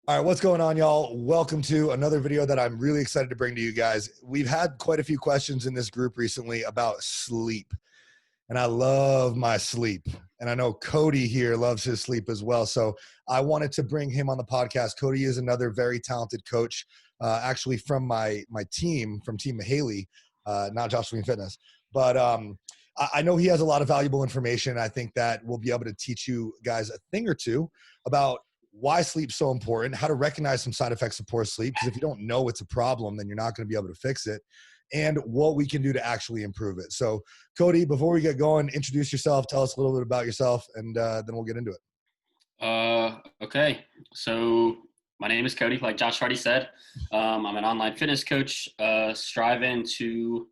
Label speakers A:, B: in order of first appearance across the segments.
A: All right, what's going on, y'all? Welcome to another video that I'm really excited to bring to you guys. We've had quite a few questions in this group recently about sleep, and I love my sleep. And I know Cody here loves his sleep as well. So I wanted to bring him on the podcast. Cody is another very talented coach, actually from my team, from Team Haley, not Joshua Fitness. But I know he has a lot of valuable information. I think that we'll be able to teach you guys a thing or two about why sleep's so important, how to recognize some side effects of poor sleep, because if you don't know it's a problem, then you're not going to be able to fix it, and what we can do to actually improve it. So, Cody, before we get going, introduce yourself, tell us a little bit about yourself, and then we'll get into it.
B: Okay. So my name is Cody, like Josh already said. I'm an online fitness coach, striving to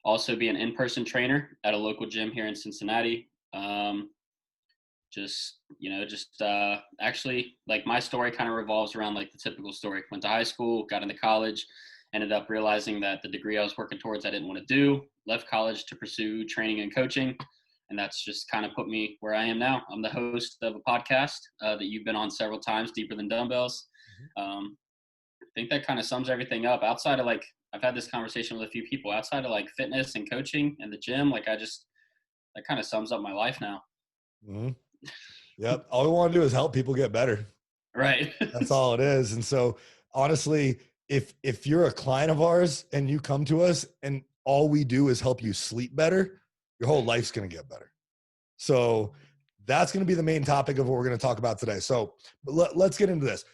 B: also be an in-person trainer at a local gym here in Cincinnati. Actually, like, my story kind of revolves around like the typical story. Went to high school, got into college, ended up realizing that the degree I was working towards I didn't want to do. Left college to pursue training and coaching, and that's just kind of put me where I am now. I'm the host of a podcast that you've been on several times, Deeper Than Dumbbells. I think that kind of sums everything up. Outside of, like, I've had this conversation with a few people outside of like fitness and coaching and the gym. Like, that kind of sums up my life now.
A: Mm-hmm. Yep. All we want to do is help people get better.
B: Right.
A: That's all it is. And so, honestly, if you're a client of ours and you come to us and all we do is help you sleep better, your whole life's going to get better. So that's going to be the main topic of what we're going to talk about today. So let's get into this.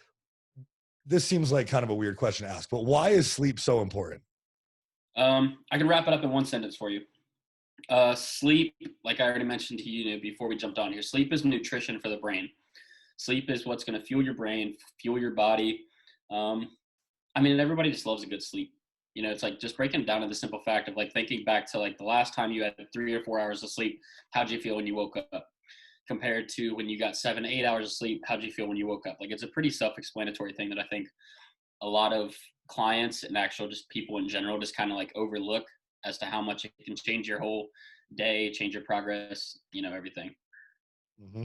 A: This seems like kind of a weird question to ask, but why is sleep so important?
B: I can wrap it up in one sentence for you. Sleep, like I already mentioned to you before we jumped on here, sleep is nutrition for the brain. Sleep is what's going to fuel your brain, fuel your body. Everybody just loves a good sleep. It's like just breaking it down to the simple fact of like thinking back to like the last time you had 3 or 4 hours of sleep. How'd you feel when you woke up? Compared to when you got 7 to 8 hours of sleep, how'd you feel when you woke up? Like, it's a pretty self-explanatory thing that I think a lot of clients and actual just people in general just kind of like overlook as to how much it can change your whole day, change your progress, everything.
A: Mm-hmm.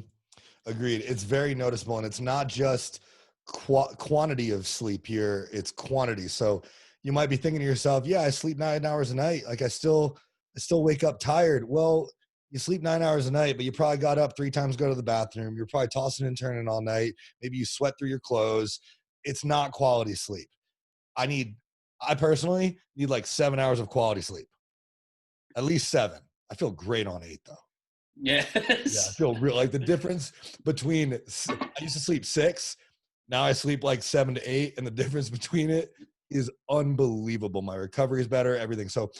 A: Agreed. It's very noticeable, and it's not just quantity of sleep here, it's quantity. So you might be thinking to yourself, yeah, I sleep 9 hours a night, like I still wake up tired. Well, you sleep 9 hours a night, but you probably got up 3 times to go to the bathroom. You're probably tossing and turning all night. Maybe you sweat through your clothes. It's not quality sleep. I personally need like 7 hours of quality sleep, at least 7. I feel great on 8 though.
B: Yes.
A: Yeah, I feel real. Like the difference between, I used to sleep 6, now I sleep like 7 to 8, and the difference between it is unbelievable. My recovery is better, everything. So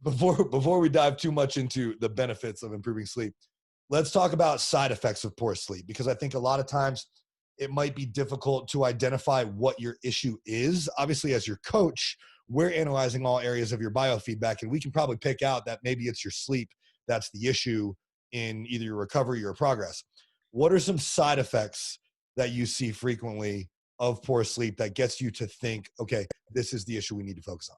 A: before we dive too much into the benefits of improving sleep, let's talk about side effects of poor sleep, because I think a lot of times it might be difficult to identify what your issue is. Obviously, as your coach, we're analyzing all areas of your biofeedback, and we can probably pick out that maybe it's your sleep that's the issue in either your recovery or progress. What are some side effects that you see frequently of poor sleep that gets you to think, okay, this is the issue we need to focus on?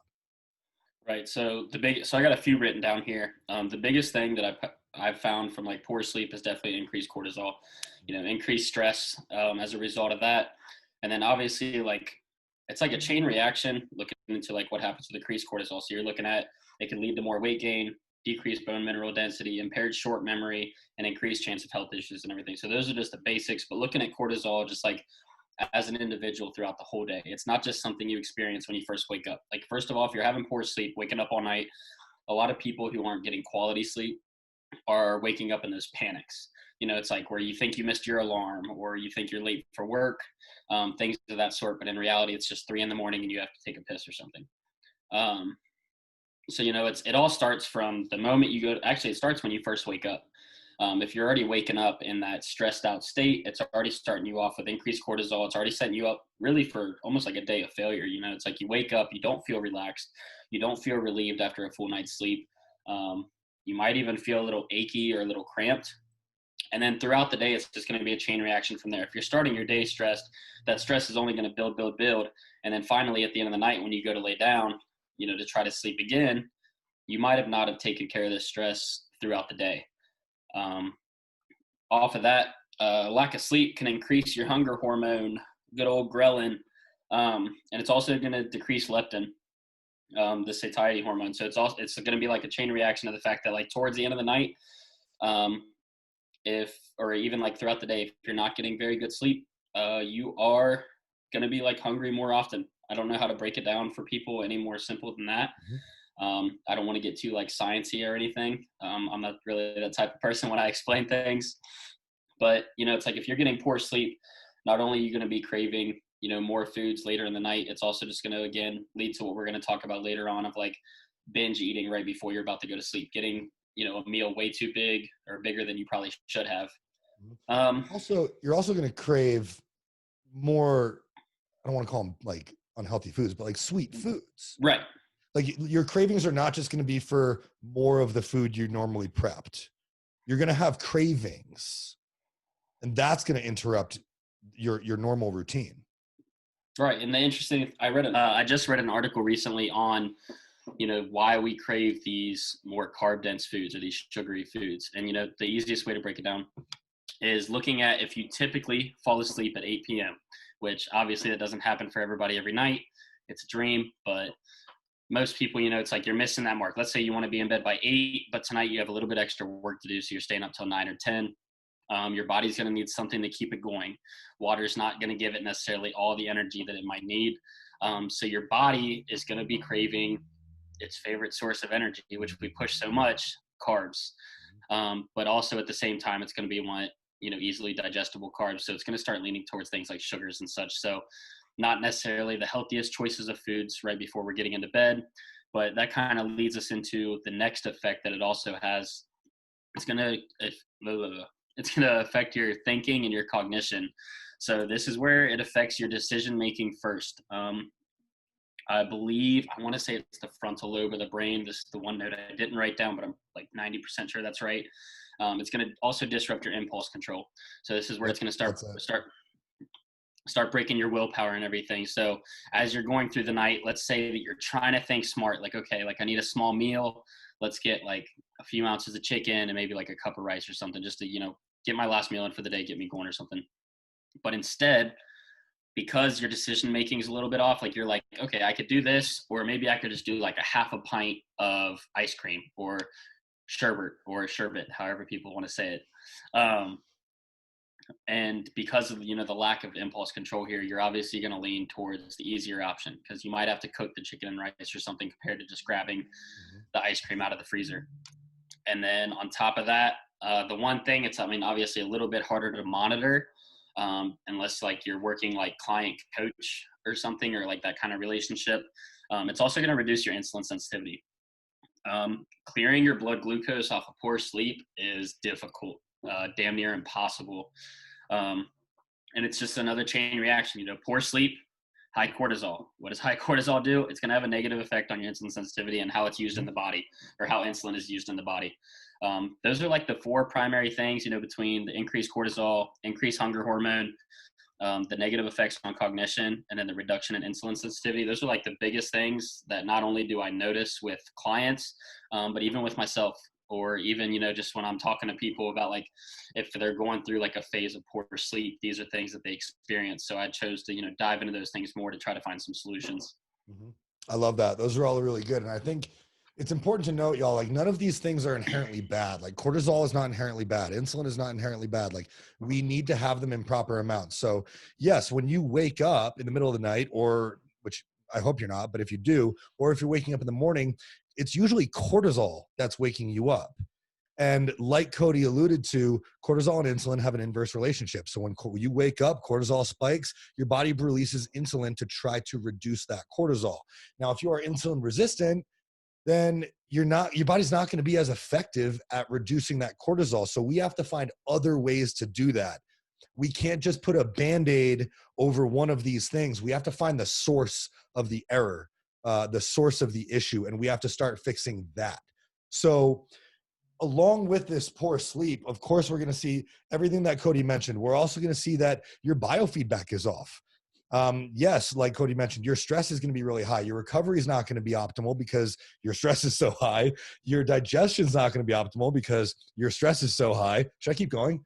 B: Right. So I got a few written down here. The biggest thing that I've found from like poor sleep is definitely increased cortisol, increased stress as a result of that. And then obviously, like, it's like a chain reaction looking into like what happens with increased cortisol. So you're looking at, it can lead to more weight gain, decreased bone mineral density, impaired short memory, and increased chance of health issues and everything. So those are just the basics. But looking at cortisol, just like as an individual throughout the whole day, it's not just something you experience when you first wake up. Like, first of all, if you're having poor sleep, waking up all night, a lot of people who aren't getting quality sleep are waking up in those panics. It's like where you think you missed your alarm, or you think you're late for work, things of that sort. But in reality, it's just 3 a.m. and you have to take a piss or something. So, it all starts from the moment you go. Actually, it starts when you first wake up. If you're already waking up in that stressed out state, it's already starting you off with increased cortisol. It's already setting you up really for almost like a day of failure. It's like you wake up, you don't feel relaxed, you don't feel relieved after a full night's sleep. You might even feel a little achy or a little cramped. And then throughout the day, it's just going to be a chain reaction from there. If you're starting your day stressed, that stress is only going to build. And then finally, at the end of the night, when you go to lay down, to try to sleep again, you might have not have taken care of this stress throughout the day. Off of that, lack of sleep can increase your hunger hormone good old ghrelin. And it's also going to decrease leptin, the satiety hormone. So it's going to be like a chain reaction of the fact that like towards the end of the night, or even like throughout the day, if you're not getting very good sleep, you are going to be like hungry more often. I don't know how to break it down for people any more simple than that. I don't want to get too like sciencey or anything. I'm not really that type of person when I explain things, but it's like if you're getting poor sleep, not only are you going to be craving, more foods later in the night, it's also just going to, again, lead to what we're going to talk about later on of like binge eating right before you're about to go to sleep, getting, a meal way too big or bigger than you probably should have.
A: Also, you're also going to crave more, I don't want to call them like unhealthy foods, but like sweet foods.
B: Right.
A: Like your cravings are not just going to be for more of the food you normally prepped. You're going to have cravings, and that's going to interrupt your normal routine.
B: Right. And the interesting, I just read an article recently on, why we crave these more carb dense foods or these sugary foods. And, the easiest way to break it down is looking at if you typically fall asleep at 8 p.m., which obviously that doesn't happen for everybody every night. It's a dream, but most people, it's like you're missing that mark. Let's say you want to be in bed by 8, but tonight you have a little bit extra work to do. So you're staying up till 9 or 10. Your body's going to need something to keep it going. Water's not going to give it necessarily all the energy that it might need. So your body is going to be craving its favorite source of energy, which we push so much, carbs. But also at the same time, it's going to be easily digestible carbs. So it's going to start leaning towards things like sugars and such. So not necessarily the healthiest choices of foods right before we're getting into bed, but that kind of leads us into the next effect that it also has. It's going to affect your thinking and your cognition. So this is where it affects your decision-making first. I want to say it's the frontal lobe of the brain. This is the one note I didn't write down, but I'm like 90% sure that's right. It's going to also disrupt your impulse control. So this is where it's going to start breaking your willpower and everything. So as you're going through the night, let's say that you're trying to think smart, like, okay, like I need a small meal. Let's get like a few ounces of chicken and maybe like a cup of rice or something just to, get my last meal in for the day, get me going or something. But instead, because your decision making is a little bit off, like you're like, okay, I could do this, or maybe I could just do like a half a pint of ice cream or sherbet, however people want to say it. And because of, the lack of impulse control here, you're obviously going to lean towards the easier option because you might have to cook the chicken and rice or something compared to just grabbing the ice cream out of the freezer. And then on top of that, the one thing obviously a little bit harder to monitor unless like you're working like client coach or something, or like that kind of relationship. It's also going to reduce your insulin sensitivity. Clearing your blood glucose off of poor sleep is difficult, damn near impossible. And it's just another chain reaction, poor sleep, high cortisol. What does high cortisol do? It's going to have a negative effect on your insulin sensitivity and how it's used in the body, or how insulin is used in the body. Those are like the 4 primary things, between the increased cortisol, increased hunger hormone, the negative effects on cognition, and then the reduction in insulin sensitivity. Those are like the biggest things that not only do I notice with clients, but even with myself, or even, just when I'm talking to people about like, if they're going through like a phase of poor sleep, these are things that they experience. So I chose to, dive into those things more to try to find some solutions.
A: I love that. Those are all really good. And I think it's important to note, y'all, like none of these things are inherently bad. Like cortisol is not inherently bad. Insulin is not inherently bad. Like we need to have them in proper amounts. So yes, when you wake up in the middle of the night, or which I hope you're not, but if you do, or if you're waking up in the morning, it's usually cortisol that's waking you up. And like Cody alluded to, cortisol and insulin have an inverse relationship. So when you wake up, cortisol spikes, your body releases insulin to try to reduce that cortisol. Now, if you are insulin resistant, then your body's not going to be as effective at reducing that cortisol. So we have to find other ways to do that. We can't just put a Band-Aid over one of these things. We have to find the source of the error, the source of the issue, and we have to start fixing that. So along with this poor sleep, of course, we're going to see everything that Cody mentioned. We're also going to see that your biofeedback is off. Yes, like Cody mentioned, your stress is going to be really high. Your recovery is not going to be optimal because your stress is so high. Your digestion is not going to be optimal because your stress is so high. Should I keep going?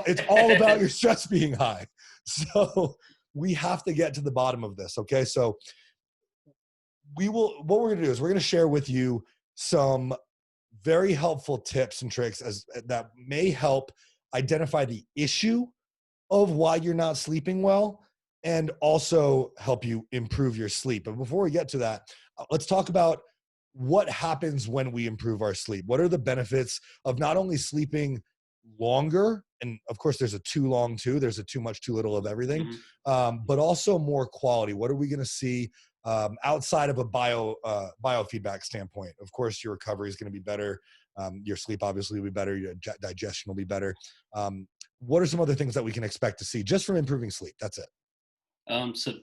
A: It's all about your stress being high. So we have to get to the bottom of this. Okay. So what we're going to do is we're going to share with you some very helpful tips and tricks that may help identify the issue of why you're not sleeping well and also help you improve your sleep. But before we get to that, let's talk about what happens when we improve our sleep. What are the benefits of not only sleeping longer, and of course there's a too long too, there's a too much, too little of everything, but also more quality. What are we going to see outside of a biofeedback standpoint? Of course, your recovery is going to be better. Your sleep obviously will be better. Your digestion will be better. What are some other things that we can expect to see just from improving sleep? That's it.
B: So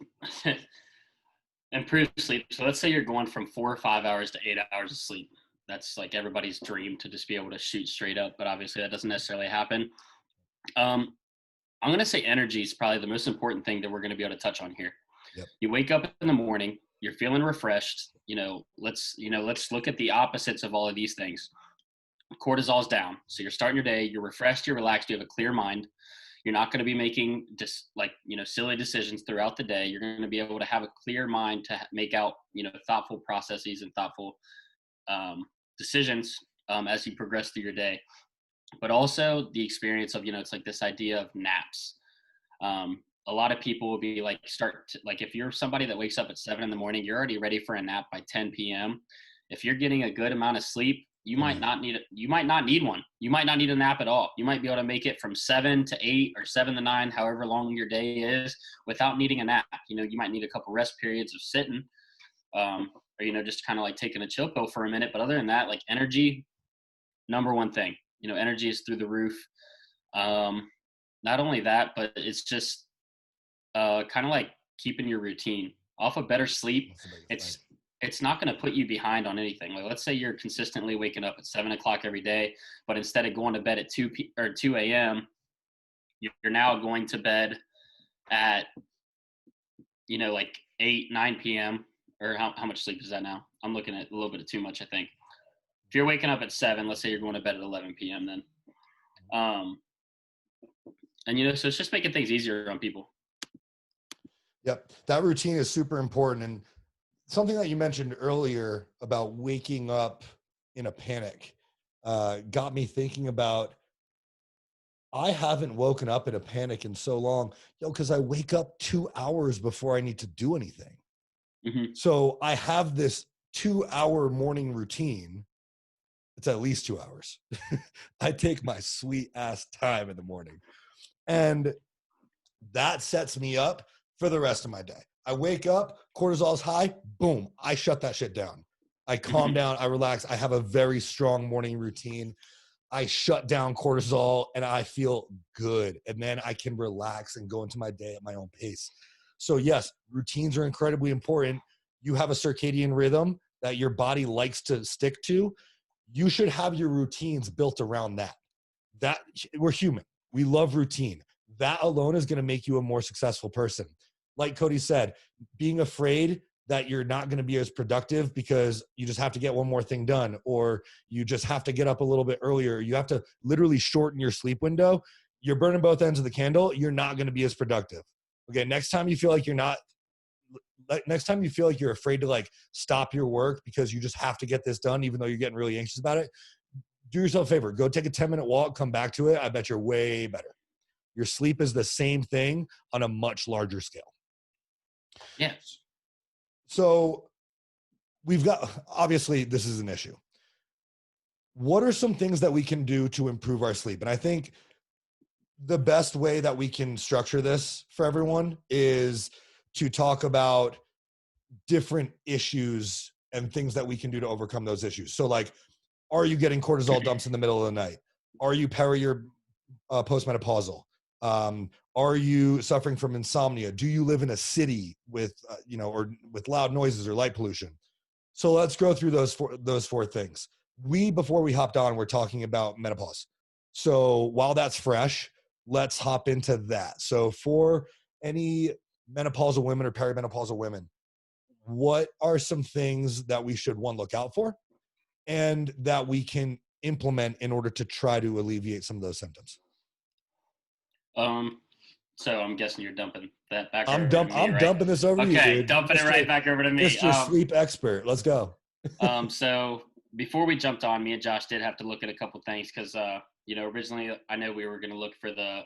B: improve sleep. So let's say you're going from 4 or 5 hours to 8 hours of sleep. That's like everybody's dream, to just be able to shoot straight up, but obviously that doesn't necessarily happen. I'm going to say energy is probably the most important thing that we're going to be able to touch on here.
A: Yep.
B: You wake up in the morning, you're feeling refreshed. Let's look at the opposites of all of these things. Cortisol's down. So you're starting your day, you're refreshed, you're relaxed, you have a clear mind. You're not going to be making just silly decisions throughout the day. You're going to be able to have a clear mind to make out, thoughtful processes and thoughtful decisions as you progress through your day. But also the experience of, it's like this idea of naps. A lot of people will be like, if you're somebody that wakes up at 7 a.m, you're already ready for a nap by 10 p.m. If you're getting a good amount of sleep, you might not need one. You might not need a nap at all. You might be able to make it from 7 to 8 or 7 to 9, however long your day is, without needing a nap. You might need a couple rest periods of sitting, or just kind of like taking a chill pill for a minute. But other than that, like energy, number one thing. Energy is through the roof. Not only that, but it's just kind of like keeping your routine. Off of better sleep, it's not going to put you behind on anything. Like, let's say you're consistently waking up at 7 o'clock every day, but instead of going to bed at 2 a.m., you're now going to bed at, like 8, 9 p.m. Or how much sleep is that now? I'm looking at a little bit of too much, I think. If you're waking up at 7, let's say you're going to bed at 11 p.m. then. And, so it's just making things easier on people.
A: Yep. That routine is super important. And something that you mentioned earlier about waking up in a panic got me thinking about, I haven't woken up in a panic in so long, because I wake up 2 hours before I need to do anything.
B: Mm-hmm.
A: So I have this 2-hour morning routine. It's at least 2 hours. I take my sweet ass time in the morning, and that sets me up for the rest of my day. I wake up, cortisol's high, boom, I shut that shit down. I calm down, I relax. I have a very strong morning routine. I shut down cortisol and I feel good. And then I can relax and go into my day at my own pace. So yes, routines are incredibly important. You have a circadian rhythm that your body likes to stick to. You should have your routines built around that. We're human. We love routine. That alone is going to make you a more successful person. Like Cody said, being afraid that you're not going to be as productive because you just have to get one more thing done, or you just have to get up a little bit earlier. You have to literally shorten your sleep window. You're burning both ends of the candle. You're not going to be as productive. Okay. Next time you feel like you're afraid to like stop your work because you just have to get this done, even though you're getting really anxious about it, do yourself a favor. Go take a 10-minute walk, come back to it. I bet you're way better. Your sleep is the same thing on a much larger scale.
B: Yes.
A: So we've got, obviously this is an issue. What are some things that we can do to improve our sleep? And I think the best way that we can structure this for everyone is to talk about different issues and things that we can do to overcome those issues. So like, are you getting cortisol dumps in the middle of the night? Are you postmenopausal? Are you suffering from insomnia? Do you live in a city with, or with loud noises or light pollution? So let's go through those four things. Before we hopped on, we're talking about menopause. So while that's fresh, let's hop into that. So for any menopausal women or perimenopausal women, what are some things that we should, one, look out for, and that we can implement in order to try to alleviate some of those symptoms?
B: So I'm guessing you're dumping that back over to me,
A: I'm
B: right?
A: dumping this over to you,
B: Okay,
A: dude.
B: dumping it right back over to me.
A: Mr. Sleep Expert. Let's go.
B: So before we jumped on, me and Josh did have to look at a couple things because, originally I know we were going to look for the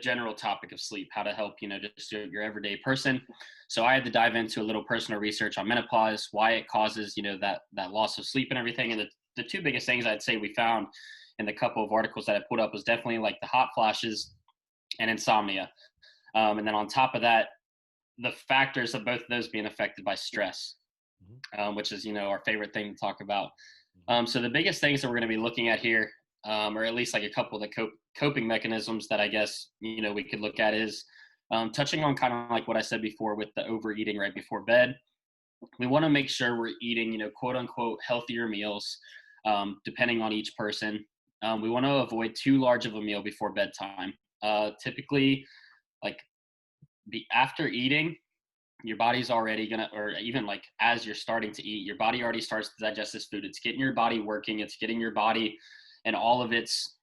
B: general topic of sleep, how to help, just your everyday person. So I had to dive into a little personal research on menopause, why it causes, that loss of sleep and everything. And the two biggest things I'd say we found in the couple of articles that I put up was definitely like the hot flashes and insomnia. And then on top of that, the factors of both of those being affected by stress, which is, our favorite thing to talk about. So the biggest things that we're going to be looking at here, or at least like a couple of the coping mechanisms that I guess, we could look at is touching on kind of like what I said before with the overeating right before bed. We want to make sure we're eating, quote unquote, healthier meals, depending on each person. We want to avoid too large of a meal before bedtime. Typically, like after eating, your body's already gonna, or even like as you're starting to eat, your body already starts to digest this food. It's getting your body working. It's getting your body and all of its,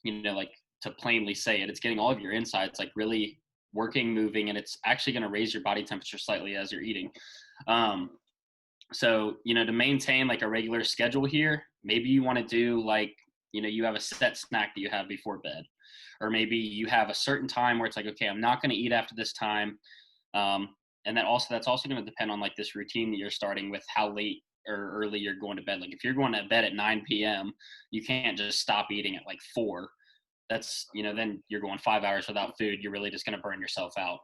B: like to plainly say it, it's getting all of your insides like really working, moving, and it's actually going to raise your body temperature slightly as you're eating. So, to maintain like a regular schedule here, maybe you want to do like, you have a set snack that you have before bed, or maybe you have a certain time where it's like, okay, I'm not going to eat after this time. And that's also going to depend on like this routine that you're starting with, how late or early you're going to bed. Like if you're going to bed at 9 p.m., you can't just stop eating at like 4. That's, then you're going 5 hours without food. You're really just going to burn yourself out.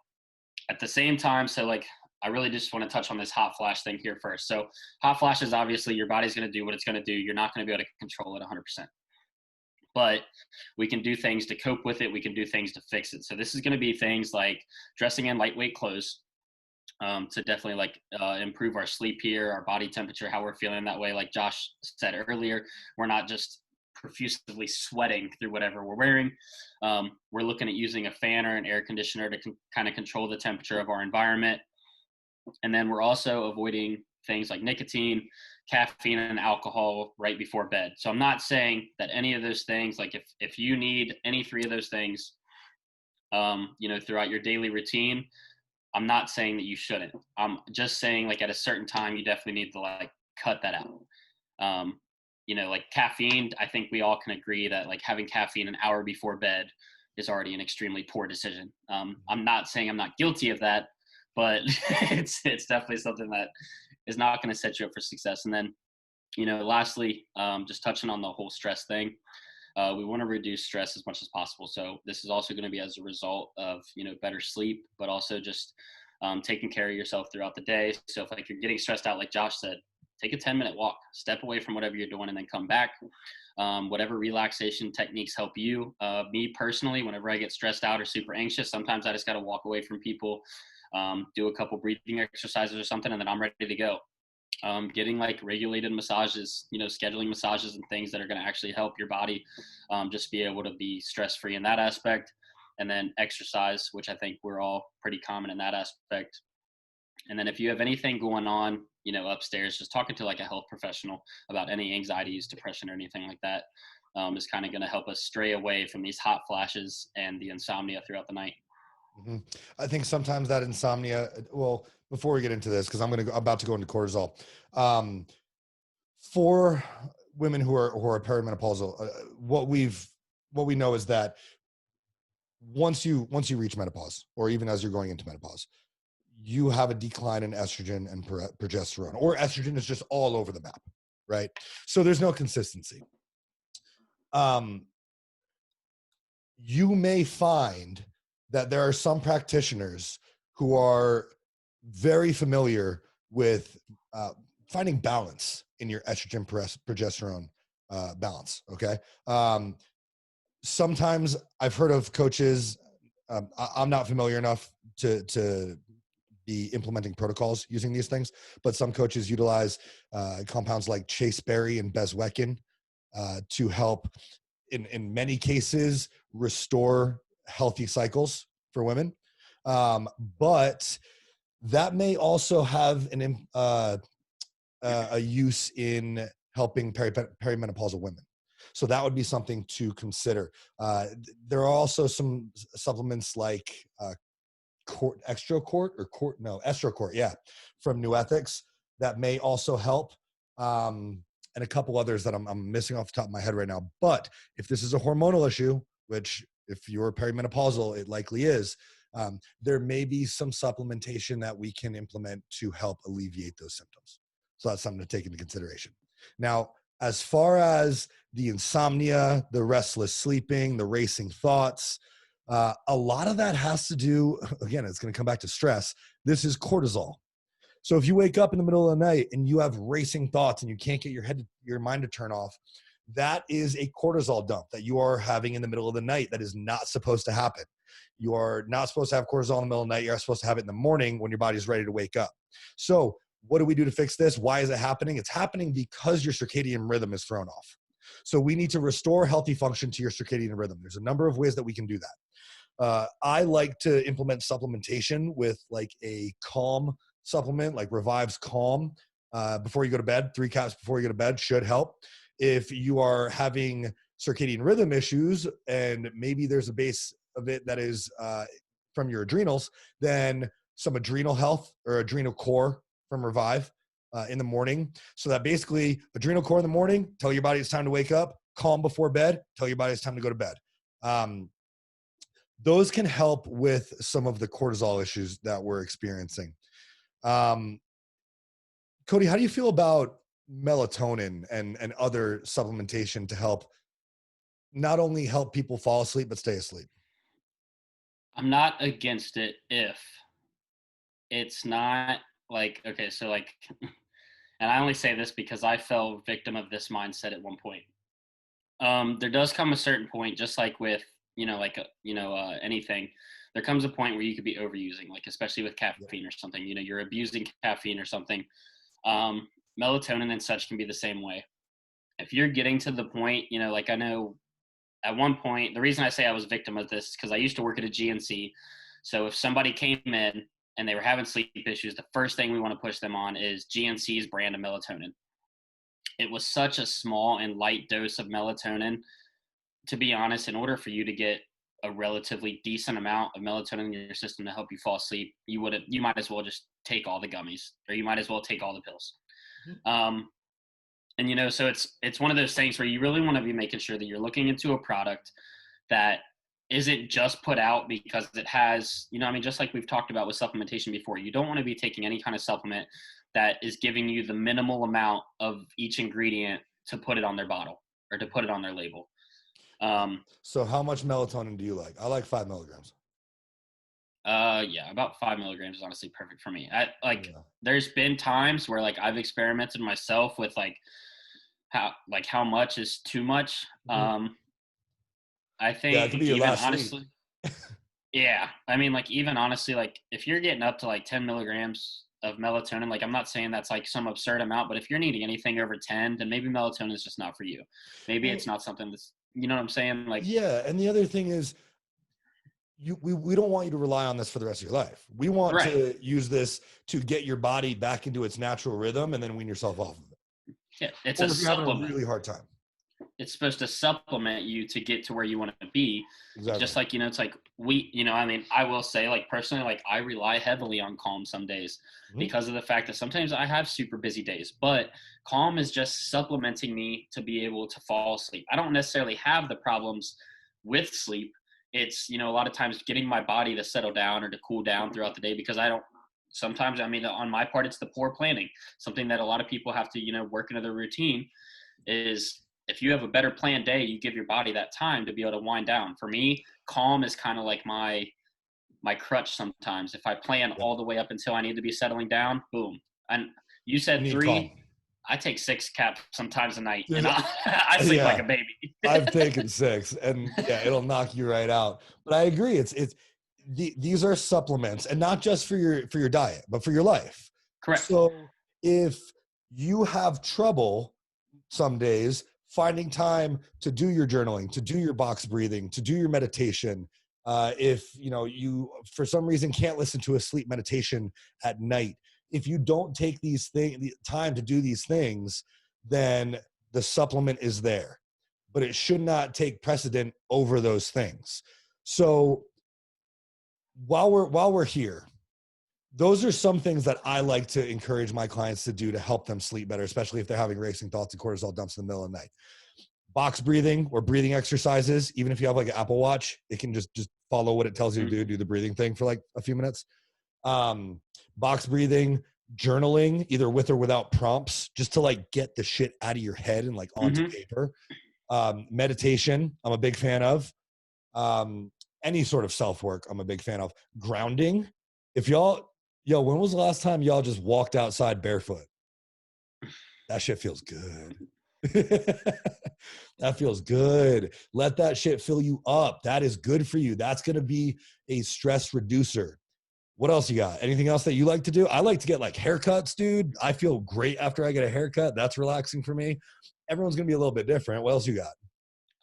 B: At the same time, so like I really just want to touch on this hot flash thing here first. So hot flashes, obviously your body's going to do what it's going to do. You're not going to be able to control it 100%. But we can do things to cope with it. We can do things to fix it. So this is going to be things like dressing in lightweight clothes, to definitely like improve our sleep here, our body temperature, how we're feeling that way. Like Josh said earlier, we're not just profusely sweating through whatever we're wearing. We're looking at using a fan or an air conditioner to kind of control the temperature of our environment. And then we're also avoiding things like nicotine, caffeine, and alcohol right before bed. So I'm not saying that any of those things, like if you need any 3 of those things, throughout your daily routine, I'm not saying that you shouldn't. I'm just saying like at a certain time, you definitely need to like cut that out. Like caffeine, I think we all can agree that like having caffeine an hour before bed is already an extremely poor decision. I'm not saying I'm not guilty of that, but it's definitely something that is not going to set you up for success. And then, lastly, just touching on the whole stress thing. We want to reduce stress as much as possible. So this is also going to be as a result of, better sleep, but also just taking care of yourself throughout the day. So if like you're getting stressed out, like Josh said, take a 10-minute walk, step away from whatever you're doing and then come back. Whatever relaxation techniques help you. Me personally, whenever I get stressed out or super anxious, sometimes I just got to walk away from people, do a couple breathing exercises or something, and then I'm ready to go. Getting like regulated massages, scheduling massages and things that are going to actually help your body just be able to be stress-free in that aspect. And then exercise, which I think we're all pretty common in that aspect. And then if you have anything going on, upstairs, just talking to like a health professional about any anxieties, depression, or anything like that is kind of going to help us stray away from these hot flashes and the insomnia throughout the night.
A: Mm-hmm. I think sometimes that insomnia, well, before we get into this, because I'm about to go into cortisol, for women who are perimenopausal, what we know is that once you reach menopause, or even as you're going into menopause, you have a decline in estrogen and progesterone, or estrogen is just all over the map, right? So there's no consistency. You may find that there are some practitioners who are very familiar with finding balance in your estrogen progesterone balance. Okay. Sometimes I've heard of coaches. I'm not familiar enough to be implementing protocols using these things, but some coaches utilize compounds like chasteberry and bezwecken to help, in many cases, restore healthy cycles for women. But that may also have a use in helping perimenopausal women. So that would be something to consider. There are also some supplements like Estrocort, yeah, from New Ethics that may also help. And a couple others that I'm missing off the top of my head right now. But if this is a hormonal issue, which if you're perimenopausal, it likely is, there may be some supplementation that we can implement to help alleviate those symptoms. So that's something to take into consideration. Now, as far as the insomnia, the restless sleeping, the racing thoughts, a lot of that has to do, again, it's going to come back to stress. This is cortisol. So if you wake up in the middle of the night and you have racing thoughts and you can't get your mind to turn off, that is a cortisol dump that you are having in the middle of the night. That is not supposed to happen. You are not supposed to have cortisol in the middle of the night. You're supposed to have it in the morning when your body's ready to wake up. So what do we do to fix this? Why is it happening? It's happening because your circadian rhythm is thrown off. So we need to restore healthy function to your circadian rhythm. There's a number of ways that we can do that. I like to implement supplementation with like a calm supplement, like Revive's Calm, before you go to bed. 3 caps before you go to bed should help. If you are having circadian rhythm issues and maybe there's a base of it that is from your adrenals, then some adrenal health or adrenal core from Revive in the morning. So that basically adrenal core in the morning, tell your body it's time to wake up. Calm before bed, tell your body it's time to go to bed. Those can help with some of the cortisol issues that we're experiencing. Cody, how do you feel about melatonin and other supplementation to help not only help people fall asleep, but stay asleep?
B: I'm not against it if it's not like, okay, so like, and I only say this because I fell victim of this mindset at one point. There does come a certain point, just like with, anything, there comes a point where you could be overusing, like, especially with caffeine or something, you're abusing caffeine or something. Melatonin and such can be the same way. If you're getting to the point, like I know at one point, the reason I say I was a victim of this is because I used to work at a GNC. So if somebody came in and they were having sleep issues, the first thing we want to push them on is GNC's brand of melatonin. It was such a small and light dose of melatonin. To be honest, in order for you to get a relatively decent amount of melatonin in your system to help you fall asleep, you might as well just take all the gummies, or you might as well take all the pills. And so it's one of those things where you really want to be making sure that you're looking into a product that isn't just put out because it has, just like we've talked about with supplementation before, you don't want to be taking any kind of supplement that is giving you the minimal amount of each ingredient to put it on their bottle or to put it on their label.
A: So how much melatonin do you like? I like 5 milligrams.
B: Yeah, about 5 milligrams is honestly perfect for me. There's been times where like I've experimented myself with how much is too much. I think
A: it could be your
B: even
A: last
B: honestly, yeah, I mean, like even honestly, like if you're getting up to like 10 milligrams of melatonin, like I'm not saying that's like some absurd amount, but if you're needing anything over 10, then maybe melatonin is just not for you. Maybe it's not something that's, you know what I'm saying? Like,
A: yeah. And the other thing is we don't want you to rely on this for the rest of your life. We want to use this to get your body back into its natural rhythm and then wean yourself off of it.
B: Yeah, it's
A: or
B: a
A: if you're having
B: supplement.
A: a really hard time.
B: It's supposed to supplement you to get to where you want to be. Exactly. Just like, it's like I will say, like personally, like I rely heavily on Calm some days because of the fact that sometimes I have super busy days, but Calm is just supplementing me to be able to fall asleep. I don't necessarily have the problems with sleep. It's, a lot of times getting my body to settle down or to cool down throughout the day because sometimes, on my part, it's the poor planning. Something that a lot of people have to, work into their routine is if you have a better planned day, you give your body that time to be able to wind down. For me, Calm is kind of like my crutch sometimes. If I plan all the way up until I need to be settling down, boom. And you said 3. Calm. I take 6 caps sometimes a night, and I sleep like a baby.
A: I've taken 6, and it'll knock you right out. But I agree. These are supplements, and not just for your diet, but for your life.
B: Correct.
A: So if you have trouble some days finding time to do your journaling, to do your box breathing, to do your meditation, if you for some reason can't listen to a sleep meditation at night, if you don't take the time to do these things, then the supplement is there. but it should not take precedent over those things. So while we're here, those are some things that I like to encourage my clients to do to help them sleep better, especially if they're having racing thoughts and cortisol dumps in the middle of the night. Box breathing or breathing exercises. Even if you have like an Apple Watch, it can just follow what it tells you to do the breathing thing for like a few minutes. Box breathing, journaling, either with or without prompts, just to like get the shit out of your head and like onto paper. Meditation, I'm a big fan of. Any sort of self-work, I'm a big fan of. Grounding. If y'all, when was the last time y'all just walked outside barefoot? That shit feels good. That feels good. Let that shit fill you up. That is good for you. That's going to be a stress reducer. What else you got? Anything else that you like to do? I like to get like haircuts, dude. I feel great after I get a haircut. That's relaxing for me. Everyone's going to be a little bit different. What else you got?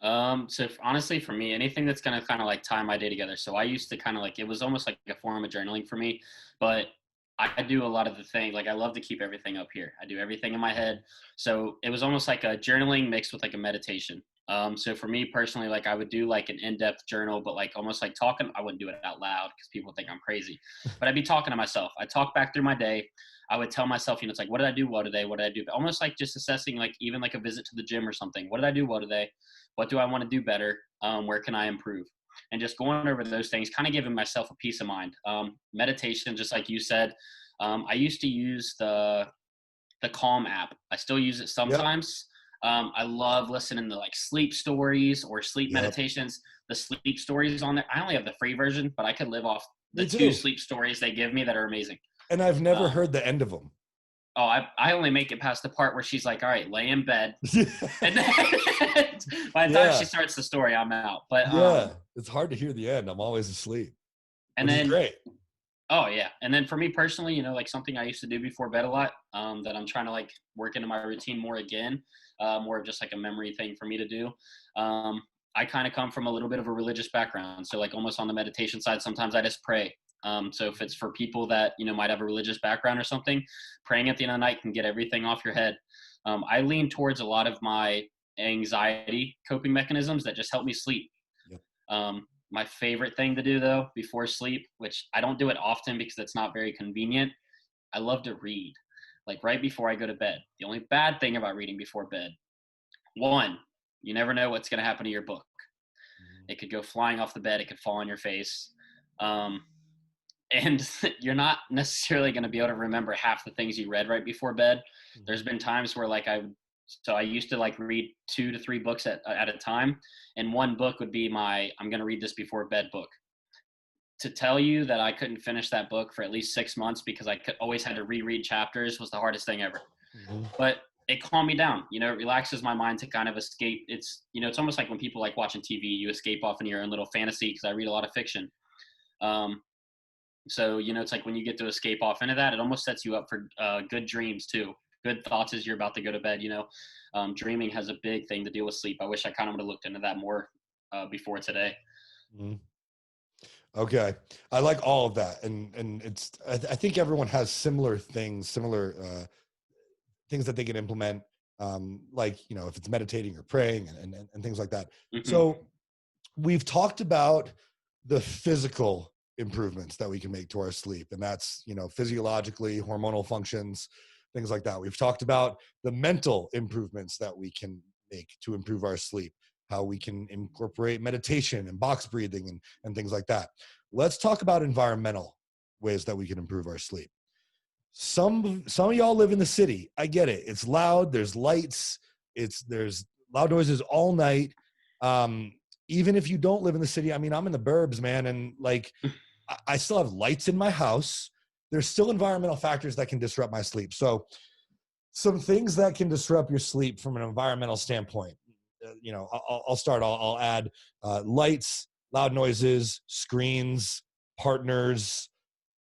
B: Honestly, for me, anything that's going to kind of like tie my day together. So I used to kind of like, it was almost like a form of journaling for me, but I do a lot of the things, like I love to keep everything up here. I do everything in my head. So it was almost like a journaling mixed with like a meditation. So for me personally, like I would do like an in-depth journal, but like almost like talking, I wouldn't do it out loud because people think I'm crazy, but I'd be talking to myself. I talk back through my day. I would tell myself, it's like, what did I do? What did I do? Almost like just assessing, like even like a visit to the gym or something. What did I do? What do I want to do better? Where can I improve? And just going over those things, kind of giving myself a peace of mind. Meditation, just like you said, I used to use the Calm app. I still use it sometimes. I love listening to like sleep stories or sleep meditations. The sleep stories on there, I only have the free version, but I could live off the 2 sleep stories they give me that are amazing.
A: And I've never heard the end of them.
B: Oh, I only make it past the part where she's like, all right, lay in bed. And then by the time she starts the story, I'm out. But
A: it's hard to hear the end. I'm always asleep.
B: And then
A: great.
B: Oh yeah. And then for me personally, like something I used to do before bed a lot, that I'm trying to like work into my routine more again, more of just like a memory thing for me to do. I kind of come from a little bit of a religious background. So like almost on the meditation side, sometimes I just pray. So if it's for people that, might have a religious background or something, praying at the end of the night can get everything off your head. I lean towards a lot of my anxiety coping mechanisms that just help me sleep. Yep. My favorite thing to do though, before sleep, which I don't do it often because it's not very convenient. I love to read like right before I go to bed. The only bad thing about reading before bed, one, you never know what's going to happen to your book. It could go flying off the bed. It could fall on your face. And you're not necessarily going to be able to remember half the things you read right before bed. There's been times where like I used to like read 2 to 3 books at a time. And one book would be I'm going to read this before bed book. To tell you that I couldn't finish that book for at least 6 months because I always had to reread chapters was the hardest thing ever. But it calmed me down. It relaxes my mind to kind of escape. It's, it's almost like when people like watching TV, you escape off in your own little fantasy because I read a lot of fiction. So, it's like when you get to escape off into that, it almost sets you up for good dreams too. Good thoughts as you're about to go to bed. Dreaming has a big thing to deal with sleep. I wish I kind of would have looked into that more before today.
A: Okay. I like all of that. And it's, I think everyone has similar things that they can implement. Like, if it's meditating or praying and things like that. So we've talked about the physical improvements that we can make to our sleep. And that's, physiologically, hormonal functions, things like that. We've talked about the mental improvements that we can make to improve our sleep, how we can incorporate meditation and box breathing and things like that. Let's talk about environmental ways that we can improve our sleep. Some of y'all live in the city. I get it. It's loud. There's lights. There's loud noises all night. Even if you don't live in the city, I mean, I'm in the burbs, man. And like, I still have lights in my house. There's still environmental factors that can disrupt my sleep. So some things that can disrupt your sleep from an environmental standpoint, I'll start. I'll add lights, loud noises, screens, partners,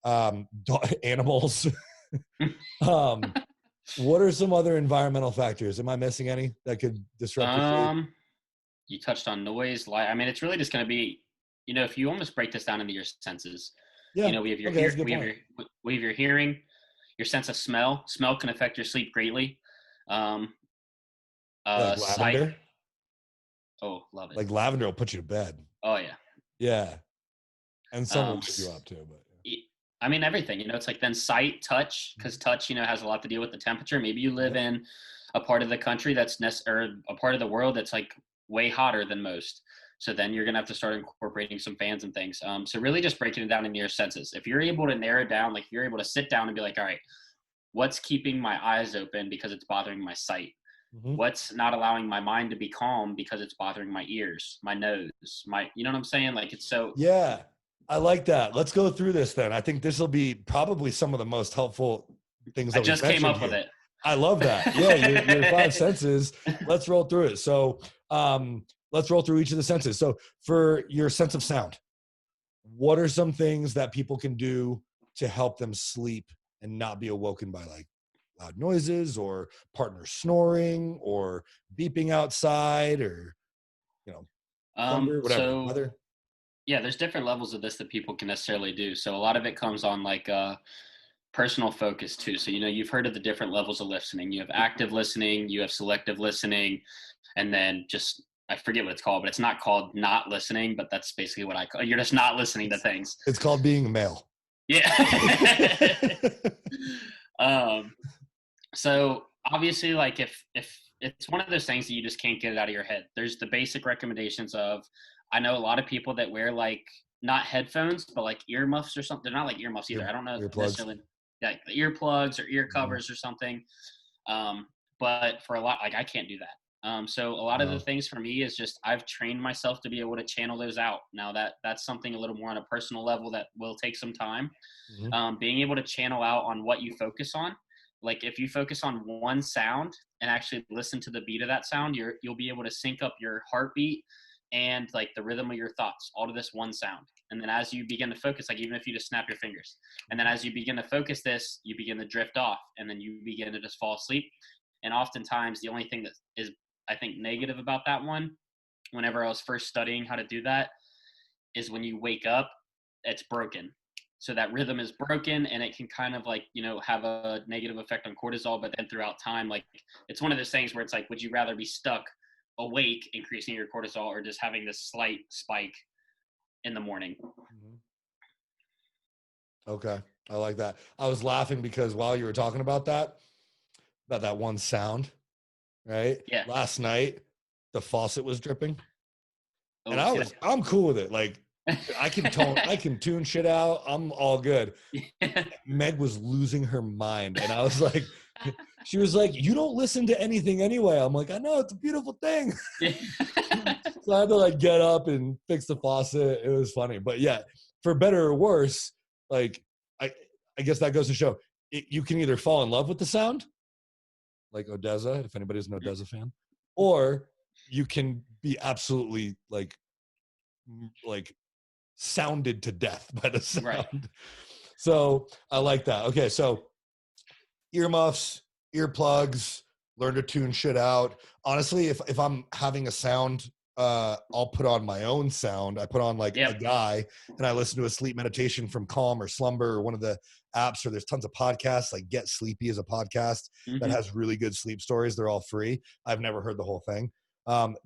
A: animals. What are some other environmental factors? Am I missing any that could disrupt your sleep?
B: You touched on noise, light. I mean, it's really just going to be, if you almost break this down into your senses, we have your we have your hearing, your sense of smell. Smell can affect your sleep greatly.
A: Like lavender?
B: Oh, love it.
A: Like lavender will put you to bed.
B: Oh yeah.
A: Yeah. And some will
B: Um,
A: wake you up too, but
B: I mean, everything, it's like then sight, touch, because touch, has a lot to do with the temperature. Maybe you live in a part of the country or a part of the world that's like way hotter than most. So then you're going to have to start incorporating some fans and things. So really just breaking it down into your senses. If you're able to narrow down, like you're able to sit down and be like, all right, what's keeping my eyes open because it's bothering my sight? What's not allowing my mind to be calm because it's bothering my ears, my nose, you know what I'm saying? Like it's so.
A: yeah. I like that. Let's go through this then. I think this will be probably some of the most helpful things
B: I
A: that we've
B: just came
A: mentioned
B: up with
A: here.
B: it.
A: I love that. Yeah, your five senses. Let's roll through it. So let's roll through each of the senses. So for your sense of sound, what are some things that people can do to help them sleep and not be awoken by like loud noises or partner snoring or beeping outside or, thunder, whatever,
B: So
A: weather?
B: yeah, there's different levels of this that people can necessarily do. So a lot of it comes on like personal focus too. So you've heard of the different levels of listening. You have active listening, you have selective listening, and then just I forget what it's called, but it's not called not listening, but that's basically what I call. You're just not listening to things.
A: It's called being a male.
B: Yeah. So obviously, like if it's one of those things that you just can't get it out of your head, there's the basic recommendations of. I know a lot of people that wear like not headphones, but like earmuffs or something. They're not like earmuffs either. I don't know
A: Earplugs.
B: necessarily like earplugs or ear covers or something. But for a lot, like I can't do that. So a lot of the things for me is just I've trained myself to be able to channel those out. Now that's something a little more on a personal level that will take some time. Being able to channel out on what you focus on. Like if you focus on one sound and actually listen to the beat of that sound, you'll be able to sync up your heartbeat and like the rhythm of your thoughts all to this one sound. And then as you begin to focus, like even if you just snap your fingers, and then as you begin to focus this, you begin to drift off and then you begin to just fall asleep. And oftentimes the only thing that is, I think, negative about that one, whenever I was first studying how to do that, is when you wake up, it's broken. So that rhythm is broken and it can kind of like, have a negative effect on cortisol. But then throughout time, like it's one of those things where it's like, would you rather be stuck awake, increasing your cortisol, or just having this slight spike in the morning?
A: Okay. I like that. I was laughing because while you were talking about that one sound, right?
B: Yeah.
A: Last night, the faucet was dripping.
B: Oh,
A: And I'm cool with it. Like I can tune shit out. I'm all good. Meg was losing her mind. And I was like, she was like, you don't listen to anything anyway. I'm like, I know, it's a beautiful thing. So I had to like get up and fix the faucet. It was funny. But yeah, for better or worse, like I guess that goes to show you can either fall in love with the sound, like Odessa, if anybody's an Odessa fan, or you can be absolutely like sounded to death by the sound. Right. So I like that. Okay, so earmuffs, earplugs, learn to tune shit out. Honestly, if I'm having a sound, I'll put on my own sound. I put on like a guy and I listen to a sleep meditation from Calm or Slumber or one of the apps, or there's tons of podcasts, like Get Sleepy is a podcast that has really good sleep stories. They're all free. I've never heard the whole thing.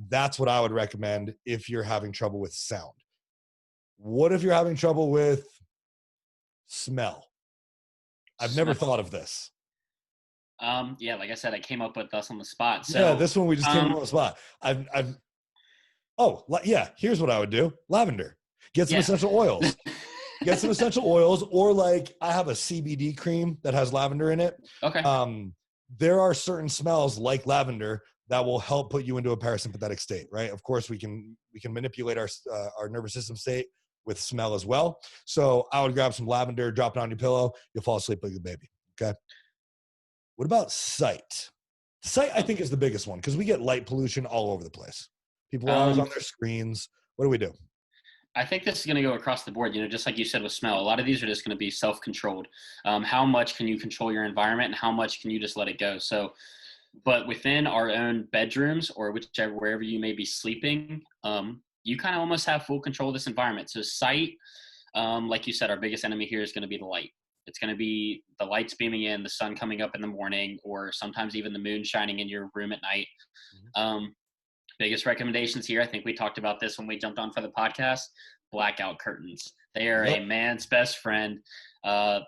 A: That's what I would recommend if you're having trouble with sound. What if you're having trouble with smell? I've never thought of this.
B: Yeah, like I said, I came up with this on the spot. So
A: yeah, this one we just came up on the spot. Here's what I would do. Lavender. Get some essential oils. Get some essential oils, or like I have a CBD cream that has lavender in it.
B: Okay.
A: There are certain smells like lavender that will help put you into a parasympathetic state, right? Of course, we can manipulate our nervous system state with smell as well. So I would grab some lavender, drop it on your pillow. You'll fall asleep like a baby. Okay. What about sight? Sight, I think, is the biggest one because we get light pollution all over the place. People are always on their screens. What do we do?
B: I think this is going to go across the board, just like you said with smell. A lot of these are just going to be self-controlled. How much can you control your environment and how much can you just let it go? So, but within our own bedrooms or wherever you may be sleeping, you kind of almost have full control of this environment. So sight, like you said, our biggest enemy here is going to be the light. It's going to be the lights beaming in, the sun coming up in the morning, or sometimes even the moon shining in your room at night. Biggest recommendations here. I think we talked about this when we jumped on for the podcast. Blackout curtains. They are a
A: Yep.
B: man's best friend.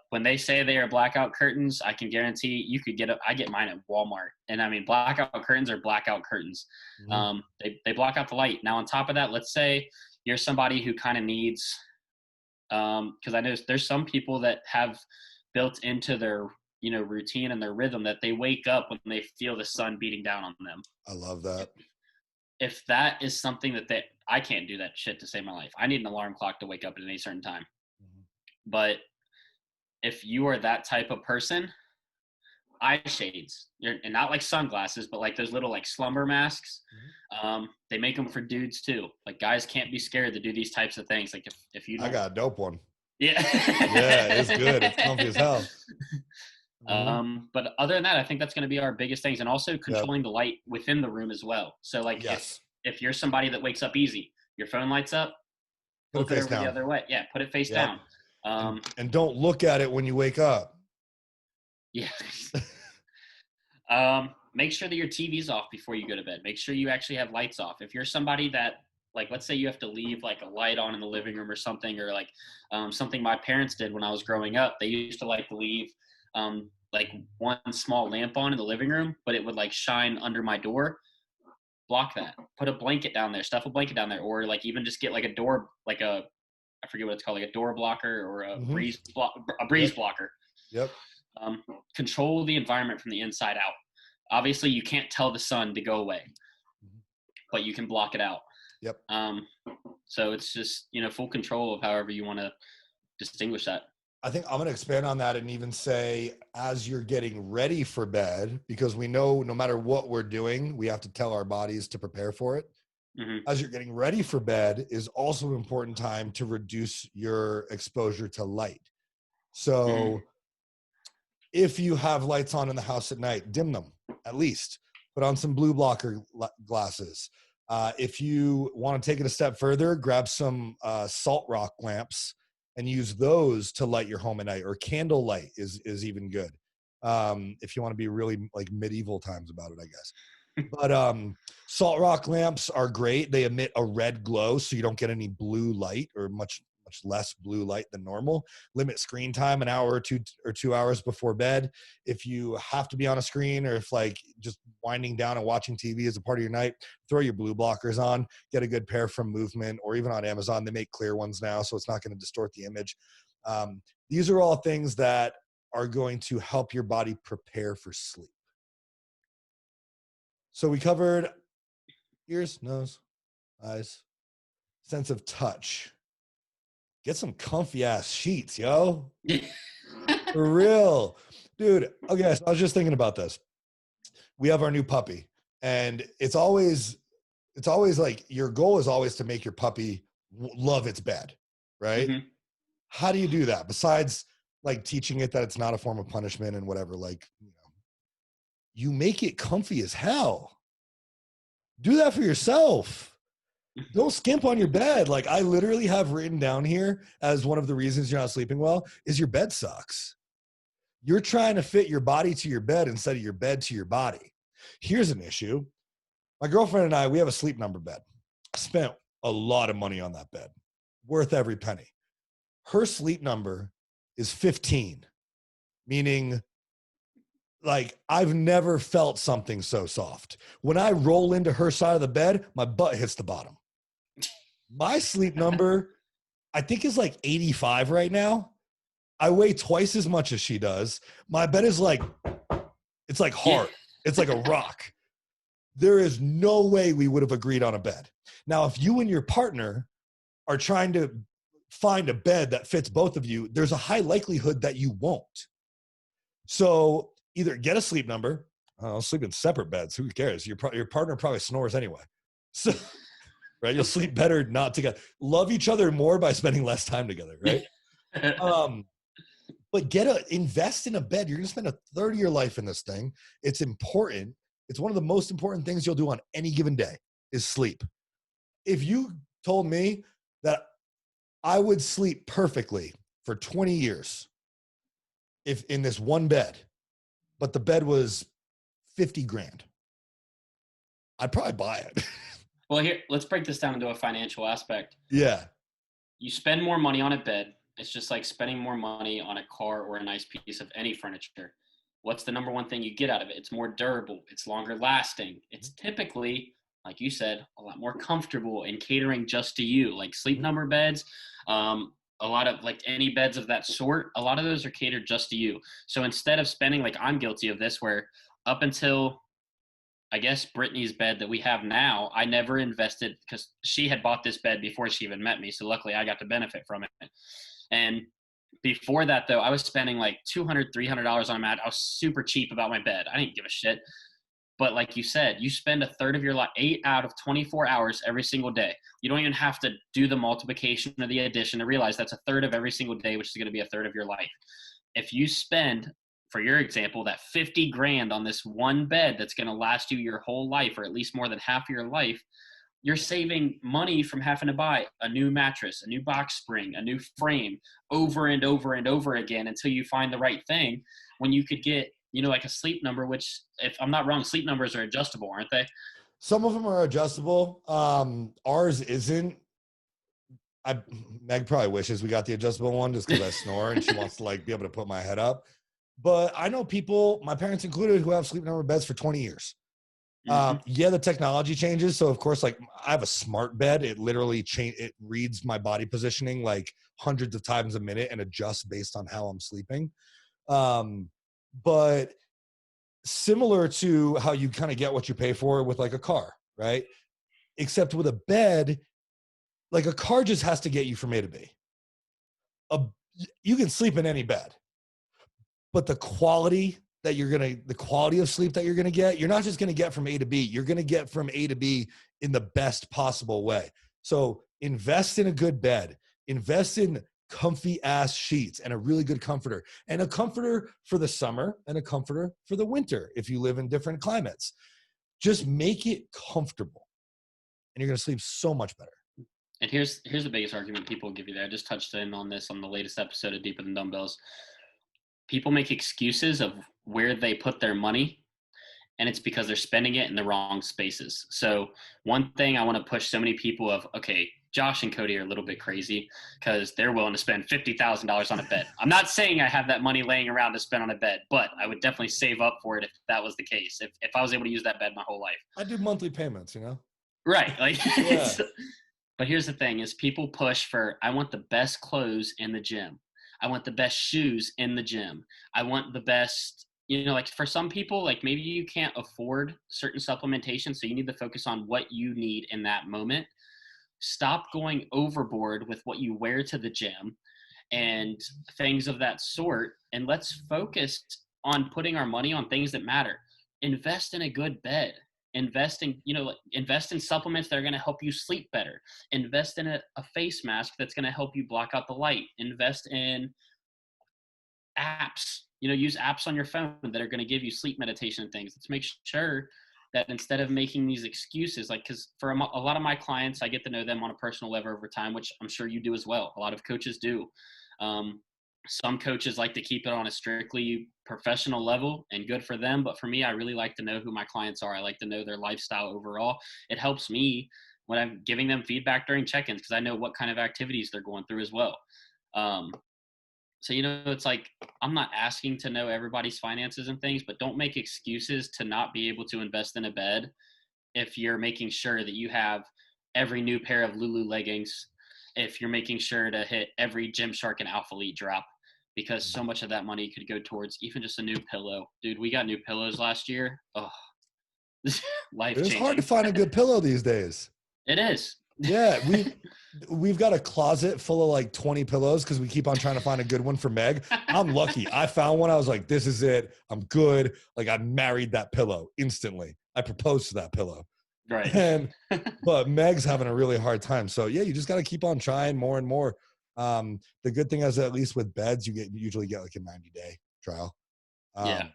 B: When they say they are blackout curtains, I can guarantee you could get I get mine at Walmart. And I mean, blackout curtains are blackout curtains.
A: Mhm.
B: They block out the light. Now, on top of that, let's say you're somebody who kind of needs, because I know there's some people that have built into their routine and their rhythm that they wake up when they feel the sun beating down on them.
A: I love that.
B: If that is something that I can't do that shit to save my life. I need an alarm clock to wake up at any certain time.
A: Mhm.
B: But if you are that type of person, eye shades, and not like sunglasses, but like those little like slumber masks. They make them for dudes too. Like guys can't be scared to do these types of things. Like if you
A: I
B: don't,
A: got a dope one.
B: yeah,
A: Yeah, it's good. It's comfy as hell.
B: But other than that, I think that's going to be our biggest things, and also
A: Yep.
B: controlling the light within the room as well. So like
A: Yes.
B: if you're somebody that wakes up easy, your phone lights up,
A: Put it
B: flip it
A: face
B: over the
A: down.
B: other way. Yeah, put it face
A: Yep.
B: down.
A: And don't look at it when you wake up.
B: Yeah. Make sure that your TV's off before you go to bed. Make sure you actually have lights off. If you're somebody that, like, let's say you have to leave like a light on in the living room or something, or like something my parents did when I was growing up. They used to like to leave like one small lamp on in the living room, but it would like shine under my door. Block that. Put a blanket down there. Stuff a blanket down there, or like even just get like a door, like I forget what it's called, like a door blocker or a breeze
A: Yep.
B: blocker.
A: Yep.
B: Control the environment from the inside out. Obviously, you can't tell the sun to go away, but you can block it out.
A: Yep.
B: So it's just, full control of however you want to distinguish that.
A: I think I'm going to expand on that and even say, as you're getting ready for bed, because we know no matter what we're doing, we have to tell our bodies to prepare for it. As you're getting ready for bed is also an important time to reduce your exposure to light. So if you have lights on in the house at night, dim them at least. Put on some blue blocker glasses. If you want to take it a step further, grab some salt rock lamps and use those to light your home at night, or candle light is even good. If you want to be really like medieval times about it, I guess. But salt rock lamps are great. They emit a red glow, so you don't get any blue light, or much less blue light than normal. Limit screen time an hour or 2 hours before bed. If you have to be on a screen, or if like just winding down and watching TV is a part of your night, throw your blue blockers on. Get a good pair from Movement, or even on Amazon. They make clear ones now, so it's not going to distort the image. These are all things that are going to help your body prepare for sleep. So we covered ears, nose, eyes, sense of touch. Get some comfy ass sheets, yo. For real. Dude, okay, so I was just thinking about this. We have our new puppy, and it's always like your goal is always to make your puppy love its bed, right? How do you do that besides like teaching it that it's not a form of punishment and whatever? Like, you make it comfy as hell. Do that for yourself. Don't skimp on your bed. Like, I literally have written down here as one of the reasons you're not sleeping well is your bed sucks. You're trying to fit your body to your bed instead of your bed to your body. Here's an issue. My girlfriend and I, we have a Sleep Number bed. I spent a lot of money on that bed, worth every penny. Her Sleep Number is 15, meaning like I've never felt something so soft. When I roll into her side of the bed, my butt hits the bottom. My Sleep Number, I think, is like 85 right now. I weigh twice as much as she does. My bed is like, it's like hard. It's like a rock. There is no way we would have agreed on a bed. Now, if you and your partner are trying to find a bed that fits both of you, there's a high likelihood that you won't. So either get a Sleep Number. I'll sleep in separate beds. Who cares? Your partner probably snores anyway. So, right? You'll sleep better not together. Love each other more by spending less time together, right? But invest in a bed. You're going to spend a third of your life in this thing. It's important. It's one of the most important things you'll do on any given day is sleep. If you told me that I would sleep perfectly for 20 years if in this one bed, but the bed was 50 grand, I'd probably buy it.
B: Well, here, let's break this down into a financial aspect.
A: Yeah.
B: You spend more money on a bed. It's just like spending more money on a car or a nice piece of any furniture. What's the number one thing you get out of it? It's more durable. It's longer lasting. It's typically, like you said, a lot more comfortable and catering just to you. Like sleep number beds, a lot of like any beds of that sort, a lot of those are catered just to you. So instead of spending, like I'm guilty of this, where up until I guess Brittany's bed that we have now, I never invested because she had bought this bed before she even met me. So luckily I got to benefit from it. And before that though, I was spending like $200, $300 on a mat. I was super cheap about my bed. I didn't give a shit. But like you said, you spend a third of your life, 8 out of 24 hours every single day. You don't even have to do the multiplication or the addition to realize that's a third of every single day, which is going to be a third of your life. If you spend, for your example, that 50 grand on this one bed that's going to last you your whole life, or at least more than half of your life, you're saving money from having to buy a new mattress, a new box spring, a new frame over and over and over again until you find the right thing, when you could get, like a sleep number, which if I'm not wrong, sleep numbers are adjustable, aren't they?
A: Some of them are adjustable. Ours isn't. Meg probably wishes we got the adjustable one just because I snore and she wants to like be able to put my head up. But I know people, my parents included, who have sleep number beds for 20 years. Yeah, the technology changes. So of course, like I have a smart bed. It literally it reads my body positioning like hundreds of times a minute and adjusts based on how I'm sleeping. But similar to how you kind of get what you pay for with like a car, right? Except with a bed, like a car just has to get you from A to B. You can sleep in any bed, but the quality of sleep that you're gonna get, you're not just gonna get from A to B. You're gonna get from A to B in the best possible way. So invest in a good bed. Invest in comfy ass sheets and a really good comforter, and a comforter for the summer and a comforter for the winter if you live in different climates. Just make it comfortable, and you're gonna sleep so much better.
B: And here's the biggest argument people give you there. I just touched in on this on the latest episode of Deeper Than Dumbbells. People make excuses of where they put their money, and it's because they're spending it in the wrong spaces. So one thing I want to push so many people of, okay, Josh and Cody are a little bit crazy because they're willing to spend $50,000 on a bed. I'm not saying I have that money laying around to spend on a bed, but I would definitely save up for it if that was the case. If I was able to use that bed my whole life.
A: I do monthly payments,
B: Right. Like,
A: yeah.
B: But here's the thing is people push for, I want the best clothes in the gym. I want the best shoes in the gym. I want the best, like for some people, like maybe you can't afford certain supplementation. So you need to focus on what you need in that moment. Stop going overboard with what you wear to the gym and things of that sort. And let's focus on putting our money on things that matter. Invest in a good bed. Invest in supplements that are going to help you sleep better. Invest in a face mask that's going to help you block out the light. Invest in apps, use apps on your phone that are going to give you sleep meditation and things. Let's make sure that instead of making these excuses, like, because for a lot of my clients, I get to know them on a personal level over time, which I'm sure you do as well. A lot of coaches do. Some coaches like to keep it on a strictly professional level, and good for them. But for me, I really like to know who my clients are. I like to know their lifestyle overall. It helps me when I'm giving them feedback during check-ins because I know what kind of activities they're going through as well. So, it's like, I'm not asking to know everybody's finances and things, but don't make excuses to not be able to invest in a bed if you're making sure that you have every new pair of Lulu leggings, if you're making sure to hit every Gymshark and Alpha Elite drop, because so much of that money could go towards even just a new pillow. Dude, we got new pillows last year. Oh, life-changing.
A: It's hard to find a good pillow these days.
B: It is.
A: Yeah, we've got a closet full of like 20 pillows because we keep on trying to find a good one for Meg. I'm lucky. I found one. I was like, this is it. I'm good. Like I married that pillow instantly. I proposed to that pillow.
B: Right.
A: But Meg's having a really hard time. So yeah, you just got to keep on trying more and more. The good thing is at least with beds, you usually get like a 90-day trial.
B: Yeah.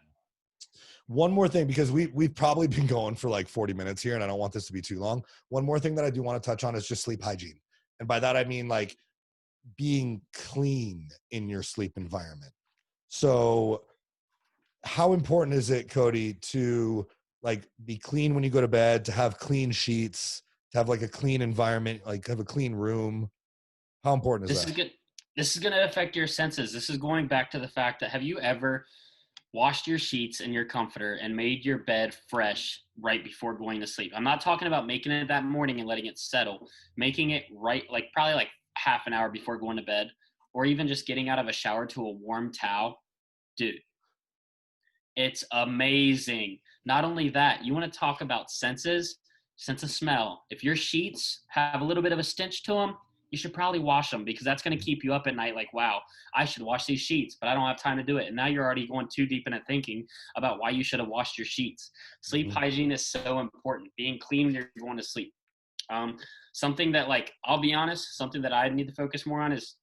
A: One more thing, because we've probably been going for like 40 minutes here and I don't want this to be too long. One more thing that I do want to touch on is just sleep hygiene. And by that, I mean like being clean in your sleep environment. So how important is it, Cody, to like be clean when you go to bed, to have clean sheets, to have like a clean environment, like have a clean room? How important is
B: This is
A: that?
B: good. This is going to affect your senses. This is going back to the fact that have you ever washed your sheets and your comforter and made your bed fresh right before going to sleep? I'm not talking about making it that morning and letting it settle. Making it right, like probably like half an hour before going to bed, or even just getting out of a shower to a warm towel. Dude, it's amazing. Not only that, you want to talk about senses, sense of smell. If your sheets have a little bit of a stench to them, you should probably wash them because that's going to keep you up at night like, wow, I should wash these sheets, but I don't have time to do it. And now you're already going too deep into thinking about why you should have washed your sheets. Sleep
A: Mhm.
B: hygiene is so important. Being clean when you're going to sleep. Um, Something that, like, I'll be honest, something that I need to focus more on is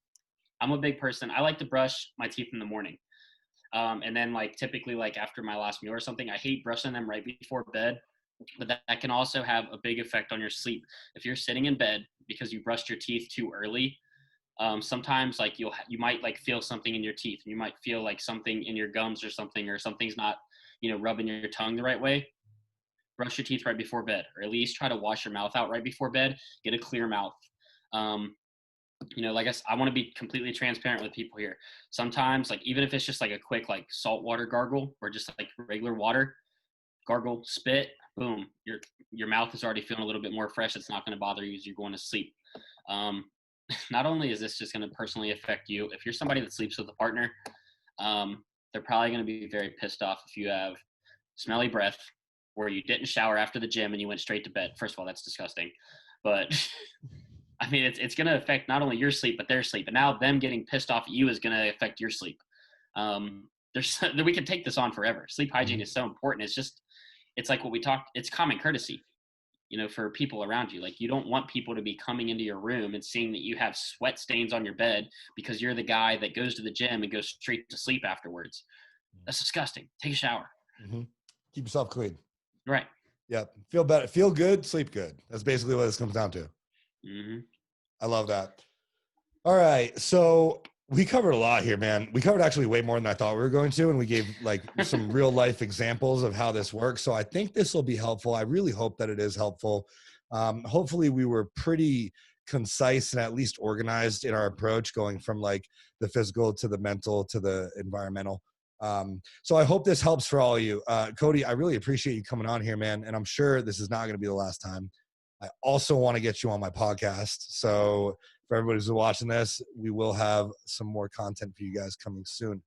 B: I'm a big person. I like to brush my teeth in the morning. And then like typically like after my last meal or something, I hate brushing them right before bed, but that can also have a big effect on your sleep. If you're sitting in bed because you brushed your teeth too early, sometimes like you might like feel something in your teeth. You might feel like something in your gums or something's not, rubbing your tongue the right way. Brush your teeth right before bed, or at least try to wash your mouth out right before bed. Get a clear mouth. Um, like I want to be completely transparent with people here. Sometimes, like even if it's just like a quick like salt water gargle or just like regular water gargle, spit, boom, your mouth is already feeling a little bit more fresh. It's not going to bother you as you're going to sleep. Um, Not only is this just going to personally affect you, if you're somebody that sleeps with a partner, they're probably going to be very pissed off if you have smelly breath or you didn't shower after the gym and you went straight to bed. First of all, that's disgusting. But I mean, it's going to affect not only your sleep, but their sleep. And now them getting pissed off at you is going to affect your sleep. We can take this on forever. Sleep hygiene
A: Mhm.
B: is so important. It's like what we talked, it's common courtesy, for people around you. Like you don't want people to be coming into your room and seeing that you have sweat stains on your bed because you're the guy that goes to the gym and goes straight to sleep afterwards. That's disgusting. Take a shower.
A: Mhm. Keep yourself clean.
B: Right.
A: Yep. Feel better. Feel good. Sleep good. That's basically what this comes down to.
B: Hmm.
A: I love that. All right. So we covered a lot here, man. We covered actually way more than I thought we were going to. And we gave like some real life examples of how this works. So I think this will be helpful. I really hope that it is helpful. Hopefully we were pretty concise and at least organized in our approach, going from like the physical to the mental to the environmental. So I hope this helps for all of you. Cody, I really appreciate you coming on here, man. And I'm sure this is not going to be the last time. I also want to get you on my podcast. So for everybody who's watching this, we will have some more content for you guys coming soon.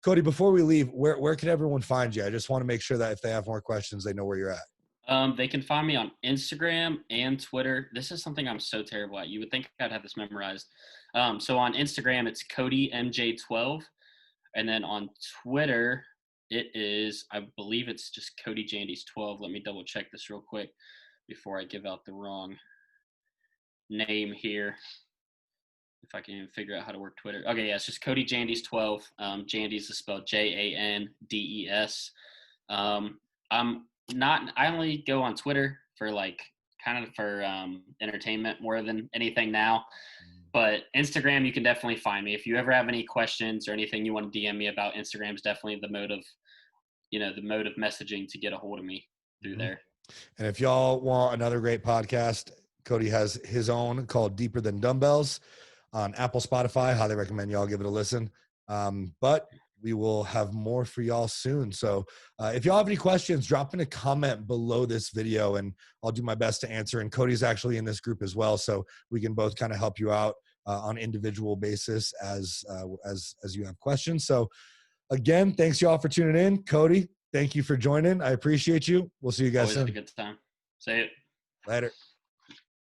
A: Cody, before we leave, where can everyone find you? I just want to make sure that if they have more questions, they know where you're at.
B: They can find me on Instagram and Twitter. This is something I'm so terrible at. You would think I'd have this memorized. So on Instagram, it's CodyMJ12. And then on Twitter, it is, I believe it's just Cody Jandes 12. Let me double check this real quick before I give out the wrong name here. If I can even figure out how to work Twitter. Okay, yeah, it's just Cody Jandes 12. Jandes is spelled Jandes. I'm not, I only go on Twitter for like kind of for entertainment more than anything now. But Instagram, you can definitely find me. If you ever have any questions or anything you want to DM me about, Instagram is definitely the mode of messaging to get a hold of me through
A: Mhm.
B: there.
A: And if y'all want another great podcast, Cody has his own called Deeper Than Dumbbells on Apple, Spotify. Highly recommend y'all give it a listen. But we will have more for y'all soon. So if y'all have any questions, drop in a comment below this video and I'll do my best to answer. And Cody's actually in this group as well. So we can both kind of help you out on individual basis as you have questions. So again, thanks y'all for tuning in. Cody, thank you for joining. I appreciate you. We'll see you guys
B: Always a
A: soon.
B: good time. Say it.
A: Later.